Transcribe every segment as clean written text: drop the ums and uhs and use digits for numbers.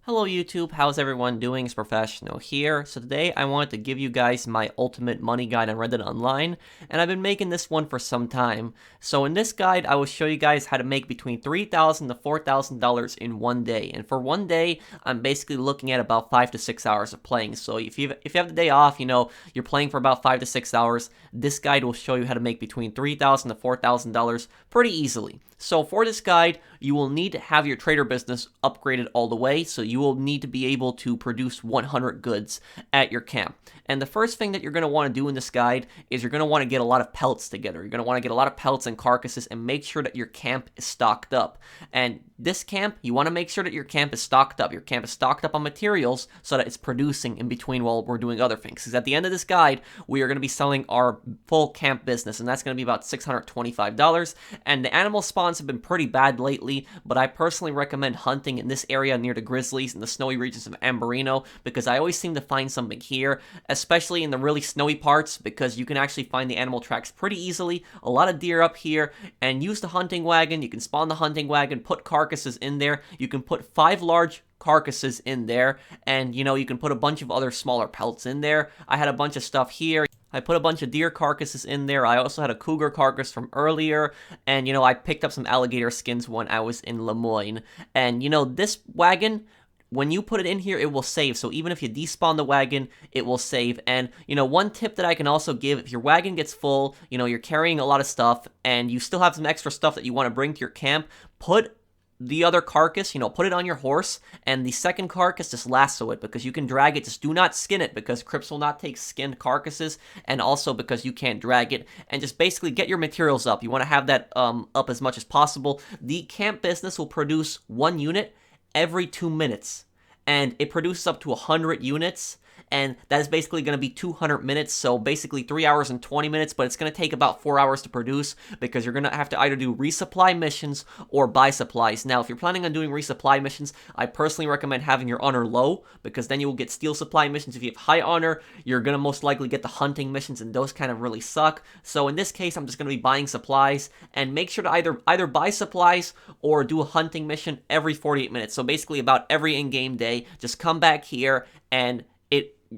Hello YouTube, how's everyone doing? It's Professional here. So today I wanted to give you guys my ultimate money guide on Reddit Online, and I've been making this one for some time. So in this guide, I will show you guys how to make between $3,000 to $4,000 in one day. And for one day, I'm basically looking at about 5 to 6 hours of playing. So if you have the day off, you're playing for about 5 to 6 hours, this guide will show you how to make between $3,000 to $4,000 pretty easily. So for this guide, you will need to have your trader business upgraded all the way, so you will need to be able to produce 100 goods at your camp. And the first thing that you're going to want to do in this guide is you're going to want to get a lot of pellets together. You're going to want to get a lot of pellets and carcasses and make sure that your camp is stocked up. And this camp, you want to make sure that your camp is stocked up. Your camp is stocked up on materials so that it's producing in between while we're doing other things. Because at the end of this guide, we are going to be selling our full camp business, and that's going to be about $625. And the animal spawns have been pretty bad lately, but I personally recommend hunting in this area near the grizzlies and the snowy regions of Amberino, because I always seem to find something here, especially in the really snowy parts, because you can actually find the animal tracks pretty easily. A lot of deer up here, and use the hunting wagon. You can spawn the hunting wagon, put carcasses in there. You can put 5 large carcasses in there, and you can put a bunch of other smaller pellets in there. I had a bunch of stuff here. I put a bunch of deer carcasses in there. I also had a cougar carcass from earlier, and I picked up some alligator skins when I was in Lemoyne. And this wagon, when you put it in here, it will save. So even if you despawn the wagon, it will save. And, one tip that I can also give, if your wagon gets full, you're carrying a lot of stuff, and you still have some extra stuff that you want to bring to your camp, put the other carcass, put it on your horse, and the second carcass, just lasso it, because you can drag it. Just do not skin it, because Crips will not take skinned carcasses, and also because you can't drag it. And just basically get your materials up. You want to have that up as much as possible. The camp business will produce 1 unit every 2 minutes, and it produces up to 100 units. And that is basically going to be 200 minutes, so basically 3 hours and 20 minutes, but it's going to take about 4 hours to produce, because you're going to have to either do resupply missions or buy supplies. Now, if you're planning on doing resupply missions, I personally recommend having your honor low, because then you will get steel supply missions. If you have high honor, you're going to most likely get the hunting missions, and those kind of really suck. So in this case, I'm just going to be buying supplies, and make sure to either buy supplies or do a hunting mission every 48 minutes. So basically about every in-game day, just come back here and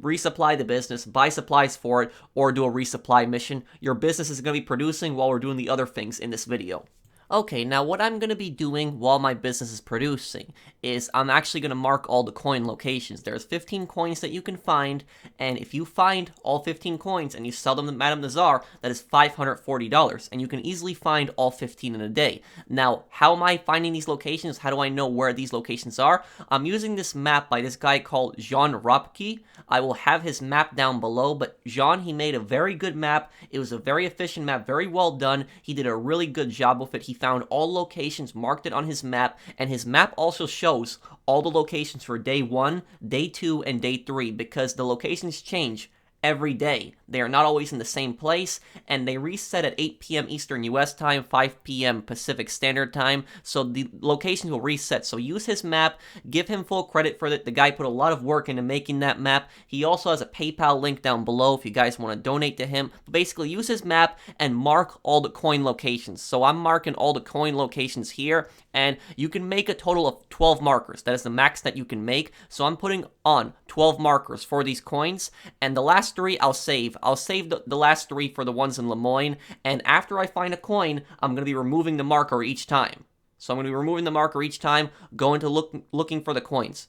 resupply the business, buy supplies for it, or do a resupply mission. Your business is going to be producing while we're doing the other things in this video. Okay, now what I'm going to be doing while my business is producing is I'm actually going to mark all the coin locations. There's 15 coins that you can find, and if you find all 15 coins and you sell them to Madame Nazar, that is $540, and you can easily find all 15 in a day. Now, how am I finding these locations? How do I know where these locations are? I'm using this map by this guy called Jean Ropke. I will have his map down below, but Jean, he made a very good map. It was a very efficient map, very well done. He did a really good job with it. He found all locations, marked it on his map, and his map also shows all the locations for day 1, day 2, and day 3, because the locations change every day. They are not always in the same place, and they reset at 8 p.m. Eastern US time, 5 p.m. Pacific Standard Time, so the locations will reset. So use his map, give him full credit for it. The guy put a lot of work into making that map. He also has a PayPal link down below if you guys want to donate to him. But basically, use his map and mark all the coin locations. So I'm marking all the coin locations here, and you can make a total of 12 markers. That is the max that you can make. So I'm putting on 12 markers for these coins, and the last 3 I'll save. I'll save the last 3 for the ones in Lemoyne, and after I find a coin, I'm going to be removing the marker each time. So I'm going to be removing the marker each time, going to looking for the coins.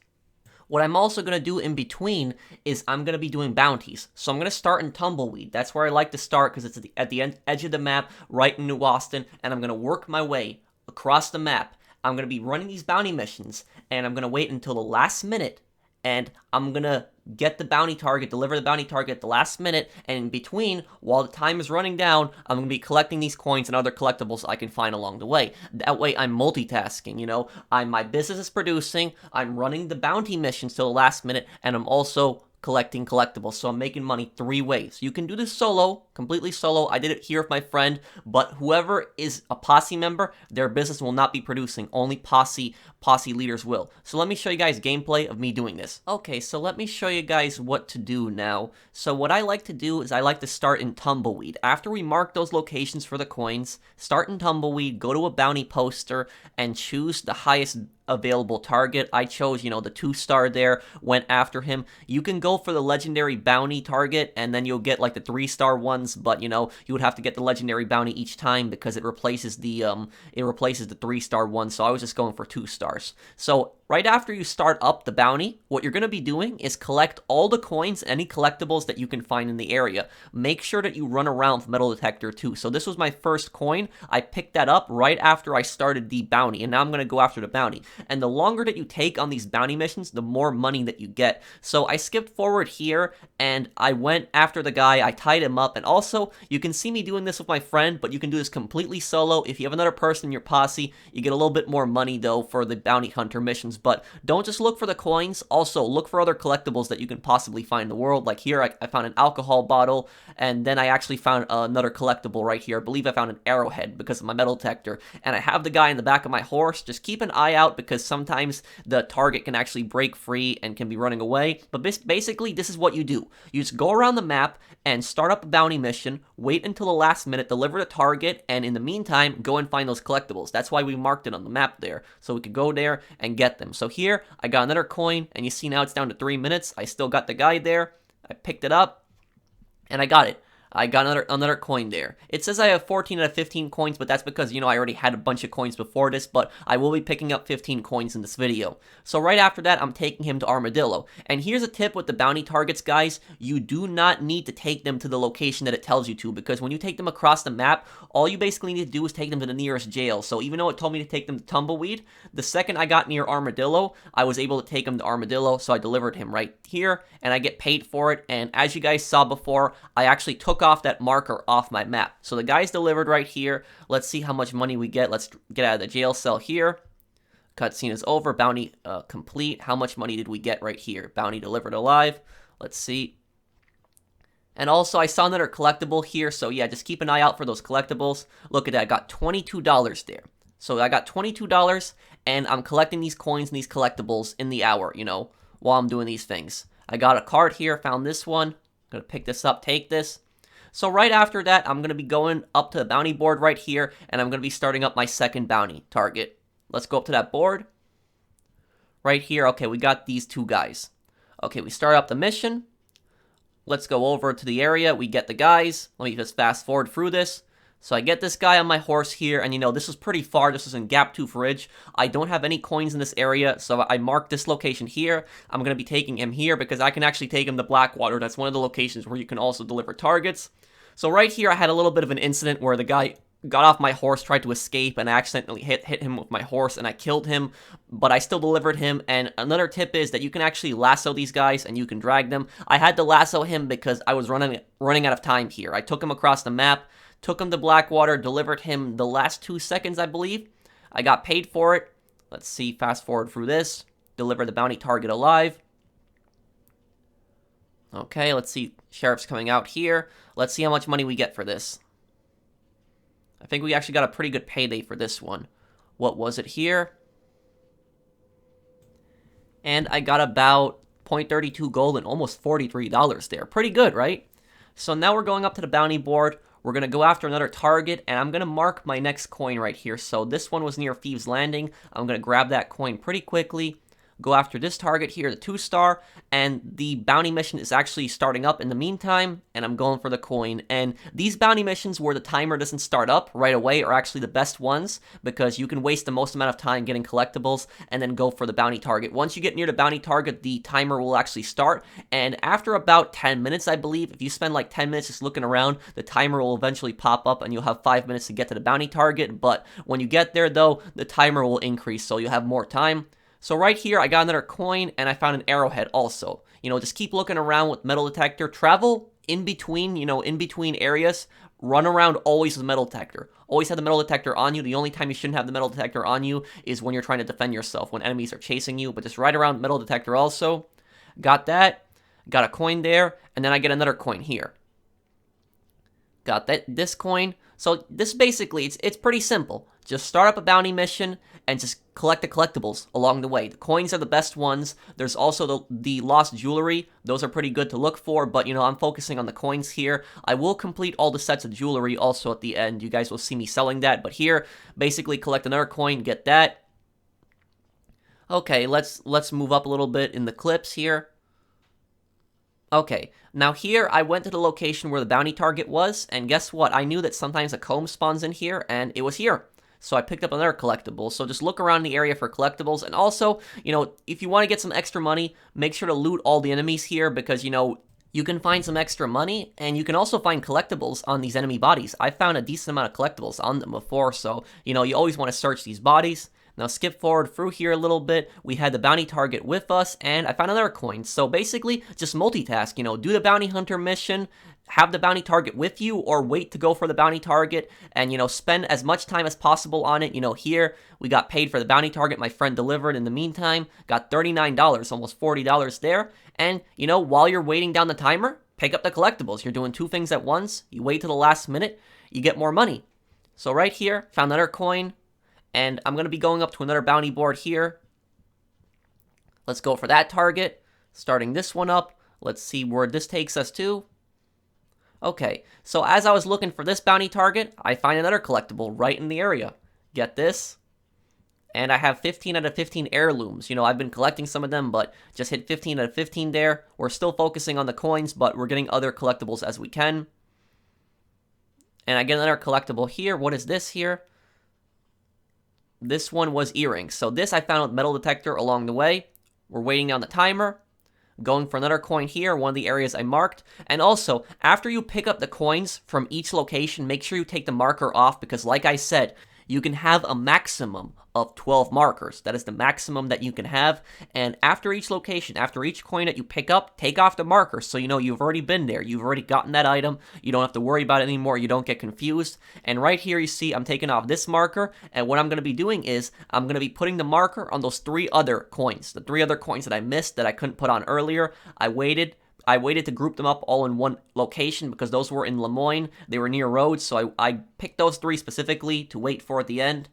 What I'm also going to do in between is I'm going to be doing bounties. So I'm going to start in Tumbleweed. That's where I like to start, because it's at the edge of the map, right in New Austin, and I'm going to work my way across the map. I'm going to be running these bounty missions, and I'm going to wait until the last minute, and I'm going to get the bounty target, deliver the bounty target at the last minute, and in between, while the time is running down, I'm going to be collecting these coins and other collectibles I can find along the way. That way, I'm multitasking, my business is producing, I'm running the bounty missions till the last minute, and I'm also collecting collectibles, so I'm making money 3 ways. You can do this solo, completely solo. I did it here with my friend, but whoever is a posse member, their business will not be producing. Only posse posse leaders will. So let me show you guys gameplay of me doing this. Okay, so let me show you guys what to do now. So what I like to do is I like to start in Tumbleweed. After we mark those locations for the coins, start in Tumbleweed, go to a bounty poster, and choose the highest available target. I chose, the 2-star there, went after him. You can go for the legendary bounty target, and then you'll get like the 3-star ones, but you would have to get the legendary bounty each time because it replaces the 3-star one. So I was just going for 2 stars. So right after you start up the bounty, what you're going to be doing is collect all the coins, any collectibles that you can find in the area. Make sure that you run around with metal detector too. So this was my first coin. I picked that up right after I started the bounty, and now I'm going to go after the bounty. And the longer that you take on these bounty missions, the more money that you get. So I skipped forward here, and I went after the guy. I tied him up, and also, you can see me doing this with my friend, but you can do this completely solo. If you have another person in your posse, you get a little bit more money, though, for the bounty hunter missions. But don't just look for the coins. Also, look for other collectibles that you can possibly find in the world. Like here, I found an alcohol bottle, and then I actually found another collectible right here. I believe I found an arrowhead because of my metal detector. And I have the guy in the back of my horse. Just keep an eye out because sometimes the target can actually break free and can be running away. But basically, this is what you do. You just go around the map and start up a bounty mission, wait until the last minute, deliver the target, and in the meantime, go and find those collectibles. That's why we marked it on the map there, so we could go there and get them. So here, I got another coin, and you see now it's down to 3 minutes. I still got the guy there. I picked it up, and I got it. I got another coin there. It says I have 14 out of 15 coins, but that's because, I already had a bunch of coins before this, but I will be picking up 15 coins in this video. So right after that, I'm taking him to Armadillo. And here's a tip with the bounty targets, guys. You do not need to take them to the location that it tells you to, because when you take them across the map, all you basically need to do is take them to the nearest jail. So even though it told me to take them to Tumbleweed, the second I got near Armadillo, I was able to take him to Armadillo, so I delivered him right here, and I get paid for it. And as you guys saw before, I actually took off that marker off my map. So the guy's delivered right here. Let's see how much money we get. Let's get out of the jail cell here. Cutscene is over. Bounty complete. How much money did we get right here? Bounty delivered alive. Let's see. And also, I saw another collectible here. So yeah, just keep an eye out for those collectibles. Look at that. I got $22 there. So I got $22, and I'm collecting these coins and these collectibles in the hour, while I'm doing these things. I got a card here. Found this one. I'm going to pick this up, take this. So right after that, I'm going to be going up to the bounty board right here, and I'm going to be starting up my second bounty target. Let's go up to that board. Right here, okay, we got these 2 guys. Okay, we start up the mission. Let's go over to the area. We get the guys. Let me just fast forward through this. So I get this guy on my horse here, and this is pretty far. This is in Gap Tooth Ridge. I don't have any coins in this area, so I marked this location here. I'm going to be taking him here because I can actually take him to Blackwater. That's one of the locations where you can also deliver targets. So right here, I had a little bit of an incident where the guy got off my horse, tried to escape, and I accidentally hit him with my horse, and I killed him, but I still delivered him. And another tip is that you can actually lasso these guys, and you can drag them. I had to lasso him because I was running out of time here. I took him across the map, took him to Blackwater, delivered him the last 2 seconds, I believe. I got paid for it. Let's see, fast forward through this. Deliver the bounty target alive. Okay, let's see. Sheriff's coming out here. Let's see how much money we get for this. I think we actually got a pretty good payday for this one. What was it here? And I got about 0.32 gold and almost $43 there. Pretty good, right? So now we're going up to the bounty board. We're going to go after another target, and I'm going to mark my next coin right here. So this one was near Thieves Landing. I'm going to grab that coin pretty quickly. Go after this target here, the 2-star, and the bounty mission is actually starting up in the meantime, and I'm going for the coin. And these bounty missions where the timer doesn't start up right away are actually the best ones because you can waste the most amount of time getting collectibles and then go for the bounty target. Once you get near the bounty target, the timer will actually start, and after about 10 minutes, I believe, if you spend like 10 minutes just looking around, the timer will eventually pop up and you'll have 5 minutes to get to the bounty target. But when you get there, though, the timer will increase, so you'll have more time. So right here, I got another coin, and I found an arrowhead also. Just keep looking around with metal detector. Travel in between, in between areas. Run around always with metal detector. Always have the metal detector on you. The only time you shouldn't have the metal detector on you is when you're trying to defend yourself, when enemies are chasing you. But just ride around metal detector also. Got that. Got a coin there, and then I get another coin here. Got this coin. So this basically, it's pretty simple. Just start up a bounty mission and just collect the collectibles along the way. The coins are the best ones. There's also the lost jewelry. Those are pretty good to look for, but I'm focusing on the coins here. I will complete all the sets of jewelry also at the end. You guys will see me selling that, but here, basically collect another coin, get that. Okay, let's move up a little bit in the clips here. Okay, now here I went to the location where the bounty target was, and guess what? I knew that sometimes a comb spawns in here, and it was here. So I picked up another collectible. So just look around the area for collectibles, and also, if you want to get some extra money, make sure to loot all the enemies here, because, you can find some extra money, and you can also find collectibles on these enemy bodies. I found a decent amount of collectibles on them before, so, you always want to search these bodies. Now skip forward through here a little bit. We had the bounty target with us, and I found another coin. So basically, just multitask, do the bounty hunter mission, have the bounty target with you, or wait to go for the bounty target, and, spend as much time as possible on it. Here, we got paid for the bounty target. My friend delivered in the meantime, got $39, almost $40 there. And, while you're waiting down the timer, pick up the collectibles. You're doing two things at once. You wait till the last minute, you get more money. So right here, found another coin. And I'm going to be going up to another bounty board here. Let's go for that target. Starting this one up. Let's see where this takes us to. Okay, so as I was looking for this bounty target, I find another collectible right in the area. Get this. And I have 15 out of 15 heirlooms. I've been collecting some of them, but just hit 15 out of 15 there. We're still focusing on the coins, but we're getting other collectibles as we can. And I get another collectible here. What is this here? This one was earrings. So this I found with metal detector along the way. We're waiting on the timer. Going for another coin here, one of the areas I marked. And also, after you pick up the coins from each location, make sure you take the marker off because like I said, you can have a maximum of 12 markers. That is the maximum that you can have. And after each location, after each coin that you pick up, take off the marker so you've already been there. You've already gotten that item. You don't have to worry about it anymore. You don't get confused. And right here you see I'm taking off this marker. And what I'm going to be doing is I'm going to be putting the marker on those 3 other coins. The 3 other coins that I missed that I couldn't put on earlier. I waited to group them up all in one location because those were in Lemoyne. They were near roads, so I picked those 3 specifically to wait for at the end.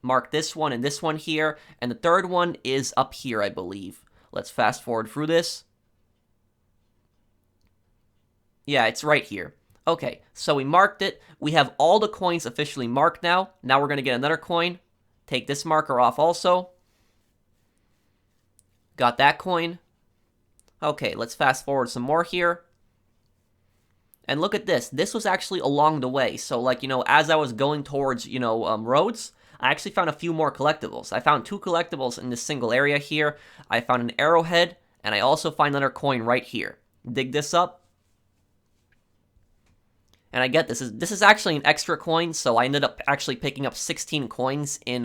Mark this one and this one here, and the third one is up here, I believe. Let's fast forward through this. Yeah, it's right here. Okay, so we marked it. We have all the coins officially marked now. Now we're going to get another coin. Take this marker off also. Got that coin. Okay, let's fast forward some more here. And look at this. This was actually along the way. So, as I was going towards, roads, I actually found a few more collectibles. I found 2 collectibles in this single area here. I found an arrowhead, and I also find another coin right here. Dig this up. And I get this is actually an extra coin, so I ended up actually picking up 16 coins in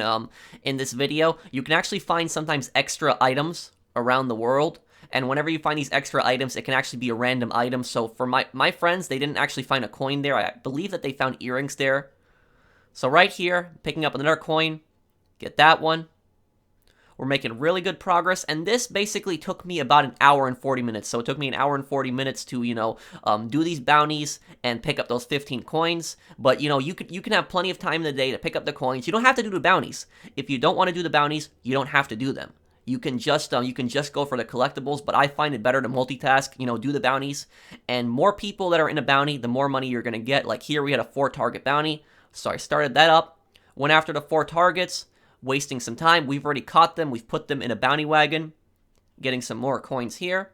this video. You can actually find sometimes extra items around the world. And whenever you find these extra items, it can actually be a random item. So for my friends, they didn't actually find a coin there. I believe that they found earrings there. So right here, picking up another coin. Get that one. We're making really good progress. And this basically took me about an hour and 40 minutes. So it took me an hour and 40 minutes to, do these bounties and pick up those 15 coins. But, you can have plenty of time in the day to pick up the coins. You don't have to do the bounties. If you don't want to do the bounties, you don't have to do them. You can just go for the collectibles, but I find it better to multitask, do the bounties. And more people that are in a bounty, the more money you're going to get. Like here we had a 4 target bounty. So I started that up, went after the 4 targets, wasting some time. We've already caught them. We've put them in a bounty wagon. Getting some more coins here.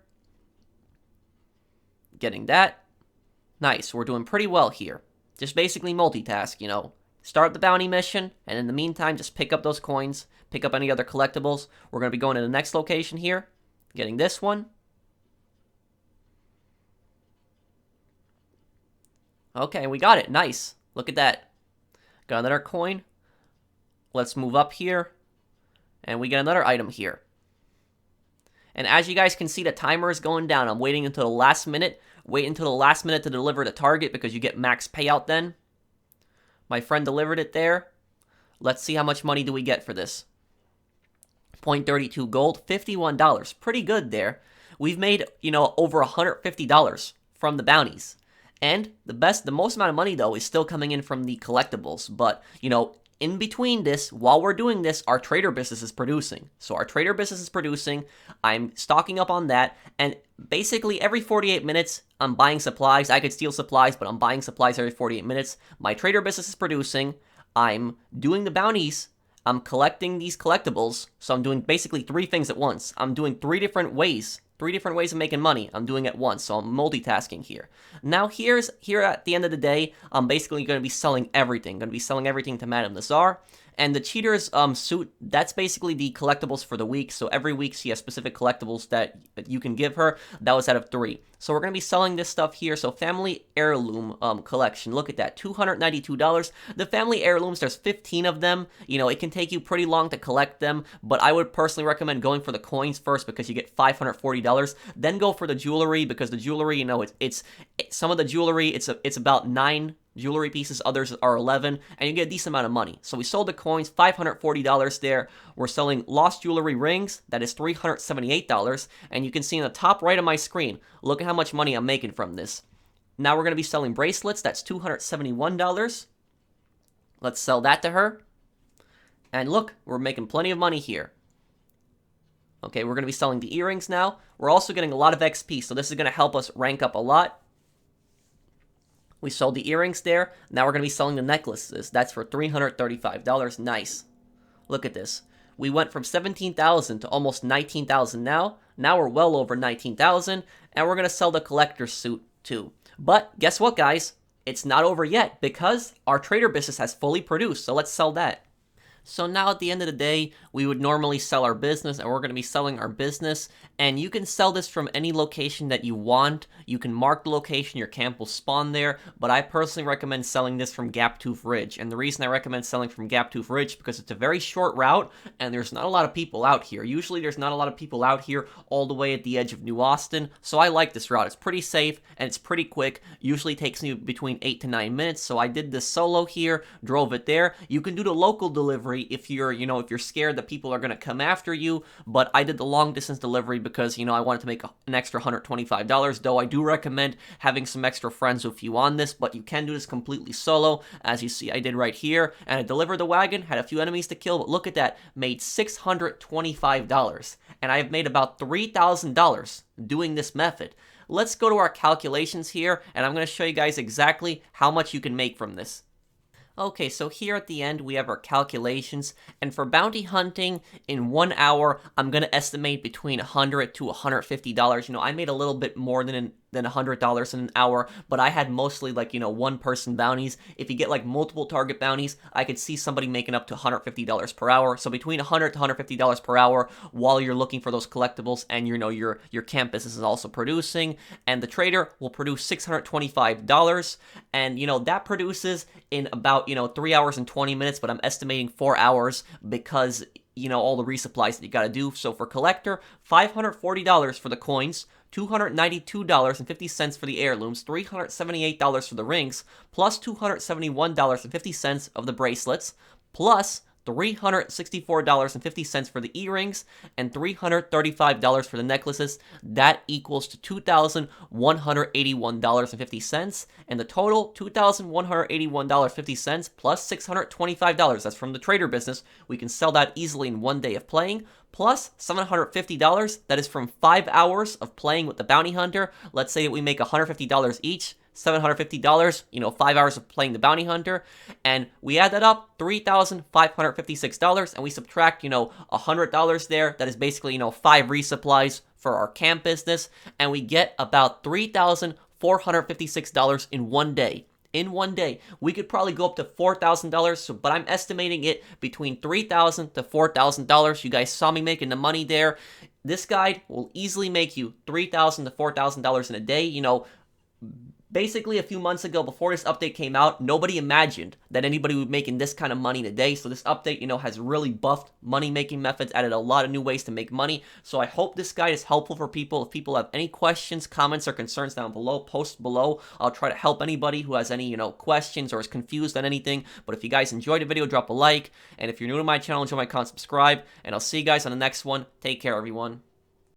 Getting that. Nice. We're doing pretty well here. Just basically multitask, Start the bounty mission, and in the meantime, just pick up those coins, pick up any other collectibles. We're going to be going to the next location here, getting this one. Okay, we got it. Nice. Look at that. Got another coin. Let's move up here, and we get another item here. And as you guys can see, the timer is going down. I'm waiting until the last minute. Wait until the last minute to deliver the target because you get max payout then. My friend delivered it there. Let's see how much money do we get for this. 0.32 gold, $51. Pretty good there. We've made, over $150 from the bounties. And the most amount of money, though, is still coming in from the collectibles. But, in between this, while we're doing this, our trader business is producing. So our trader business is producing. I'm stocking up on that. And basically every 48 minutes, I'm buying supplies. I could steal supplies, but I'm buying supplies every 48 minutes. My trader business is producing. I'm doing the bounties. I'm collecting these collectibles. So I'm doing basically 3 things at once. I'm doing 3 different ways. 3 different ways of making money. I'm doing it once, so I'm multitasking here. Now, here at the end of the day, I'm basically going to be selling everything. Going to be selling everything to Madame Nazar. And the cheater's suit, that's basically the collectibles for the week. So every week she has specific collectibles that you can give her. That was out of 3. So we're going to be selling this stuff here. So family heirloom collection. Look at that, $292. The family heirlooms, there's 15 of them. You know, it can take you pretty long to collect them, but I would personally recommend going for the coins first because you get $540. Then go for the jewelry because the jewelry, you know, it's some of the jewelry, it's about 9 jewelry pieces, others are 11, and you get a decent amount of money. So we sold the coins, $540 there. We're selling lost jewelry rings, that is $378, and you can see in the top right of my screen, look at how much money I'm making from this. Now we're going to be selling bracelets, that's $271. Let's sell that to her. And look, we're making plenty of money here. Okay, we're going to be selling the earrings now. We're also getting a lot of XP, so this is going to help us rank up a lot. We sold the earrings there. Now we're going to be selling the necklaces. That's for $335. Nice. Look at this. We went from 17,000 to almost 19,000 now. Now we're well over 19,000. And we're going to sell the collector's suit too. But guess what, guys? It's not over yet because our trader business has fully produced. So let's sell that. So now at the end of the day, we would normally sell our business, and we're going to be selling our business, and you can sell this from any location that you want. You can mark the location, your camp will spawn there, but I personally recommend selling this from Gaptooth Ridge, and the reason I recommend selling from Gaptooth Ridge because it's a very short route, and there's not a lot of people out here. Usually there's not a lot of people out here all the way at the edge of New Austin, so I like this route. It's pretty safe, and it's pretty quick. Usually takes me between 8 to 9 minutes, so I did this solo here, drove it there. You can do the local delivery if you're, if you're scared that people are going to come after you, but I did the long distance delivery because, I wanted to make an extra $125, though I do recommend having some extra friends with you on this, but you can do this completely solo, as you see I did right here, and I delivered the wagon, had a few enemies to kill, but look at that, made $625, and I've made about $3,000 doing this method. Let's go to our calculations here, and I'm going to show you guys exactly how much you can make from this. Okay, so here at the end, we have our calculations, and for bounty hunting, in 1 hour, I'm going to estimate between $100 to $150. I made a little bit more than $100 in an hour, but I had mostly, one-person bounties. If you get, multiple target bounties, I could see somebody making up to $150 per hour. So between $100 to $150 per hour while you're looking for those collectibles, and, your camp business is also producing, and the trader will produce $625, and, that produces in about, 3 hours and 20 minutes, but I'm estimating 4 hours because, all the resupplies that you got to do. So for collector, $540 for the coins, $292.50 for the heirlooms, $378 for the rings, plus $271.50 of the bracelets, plus $364.50 for the earrings, and $335 for the necklaces. That equals to $2,181.50, and the total, $2,181.50 plus $625. That's from the trader business. We can sell that easily in 1 day of playing, plus $750. That is from 5 hours of playing with the bounty hunter. Let's say that we make $150 each. $750, 5 hours of playing the bounty hunter, and we add that up, $3,556, and we subtract, $100 there. That is basically, 5 resupplies for our camp business, and we get about $3,456 in 1 day. In 1 day, we could probably go up to $4,000, but I'm estimating it between $3,000 to $4,000. You guys saw me making the money there. This guide will easily make you $3,000 to $4,000 in a day. Basically, a few months ago, before this update came out, nobody imagined that anybody would be making this kind of money in a day. So this update, has really buffed money-making methods, added a lot of new ways to make money. So I hope this guide is helpful for people. If people have any questions, comments, or concerns down below, post below. I'll try to help anybody who has any, questions or is confused on anything. But if you guys enjoyed the video, drop a like. And if you're new to my channel, enjoy my content, subscribe. And I'll see you guys on the next one. Take care, everyone.